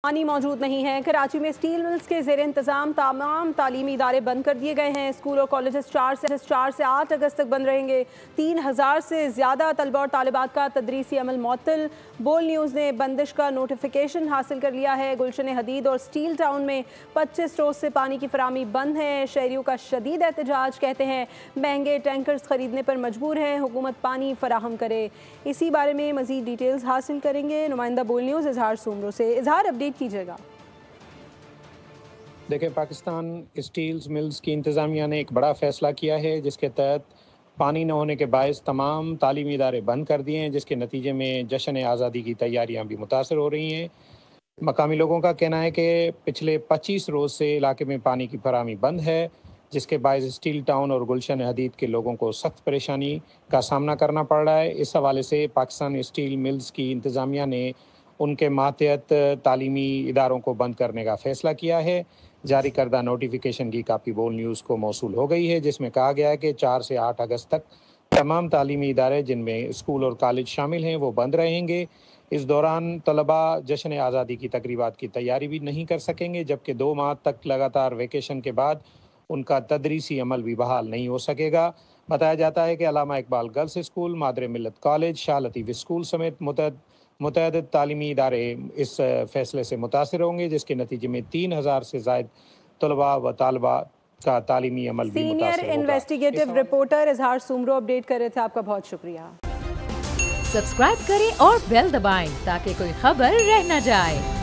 पानी मौजूद नहीं है। कराची में स्टील मिल्स के ज़ेर इंतज़ाम तमाम तालीमी इदारे बंद कर दिए गए हैं। स्कूल और कॉलेजेस 4 से 8 अगस्त तक बंद रहेंगे। 3000 से ज़्यादा तलबा और तालिबात का तदरीसी अमल मुअत्तल। बोल न्यूज़ ने बंदिश का नोटिफिकेशन हासिल कर लिया है। गुलशन हदीद और स्टील टाउन में 25 रोज़ से पानी की फराहमी बंद है। शहरियों का शदीद एहतजाज, कहते हैं महंगे टैंकर्स खरीदने पर मजबूर हैं, हुकूमत पानी फराहम करे। इसी बारे में मज़ीद डिटेल्स हासिल करेंगे नुमाइंदा बोल न्यूज़ इजहार सुमरो से। इजहार, अपडेट कीजिएगा। देखें, पाकिस्तान स्टील्स मिल्स की इंतज़ामिया ने एक बड़ा फ़ैसला किया है जिसके तहत पानी न होने के बायस तमाम तालीमी इदारे बंद कर दिए हैं, जिसके नतीजे में जश्न आज़ादी की तैयारियां भी मुतासर हो रही हैं। मकामी लोगों का कहना है कि पिछले 25 रोज़ से इलाके में पानी की फराहमी बंद है, जिसके बायस स्टील टाउन और गुलशन हदीद के लोगों को सख्त परेशानी का सामना करना पड़ रहा है। इस हवाले से पाकिस्तान स्टील मिल्स की इंतज़ामिया ने उनके मातहत तालीमी इदारों को बंद करने का फ़ैसला किया है। जारी करदा नोटिफिकेशन की कापी बोल न्यूज़ को मौसूल हो गई है, जिसमें कहा गया है कि 4 से 8 अगस्त तक तमाम तालीमी इदारे, जिनमें स्कूल और कॉलेज शामिल हैं, वो बंद रहेंगे। इस दौरान तलबा जश्न आज़ादी की तकरीबात की तैयारी भी नहीं कर सकेंगे, जबकि 2 माह तक लगातार वेकेशन के बाद उनका तदरीसी अमल भी बहाल नहीं हो सकेगा। बताया जाता है कि अल्लामा इकबाल गर्ल्स स्कूल, मादरे मिल्लत कॉलेज, शाह लतीफ़ स्कूल समेत मुतअद्दिद तालीमी इदारे इस फ़ैसले से मुतासिर होंगे, जिसके नतीजे में 3000 से ज़ायद तलबा व तालिबात का तालीमी अमल भी मुतासिर होगा। सीनियर इन्वेस्टिगेटिव रिपोर्टर इजहार सुमरो अपडेट कर रहे थे। आपका बहुत शुक्रिया। सब्सक्राइब करें और बेल दबाएं ताकि कोई खबर रह न जाए।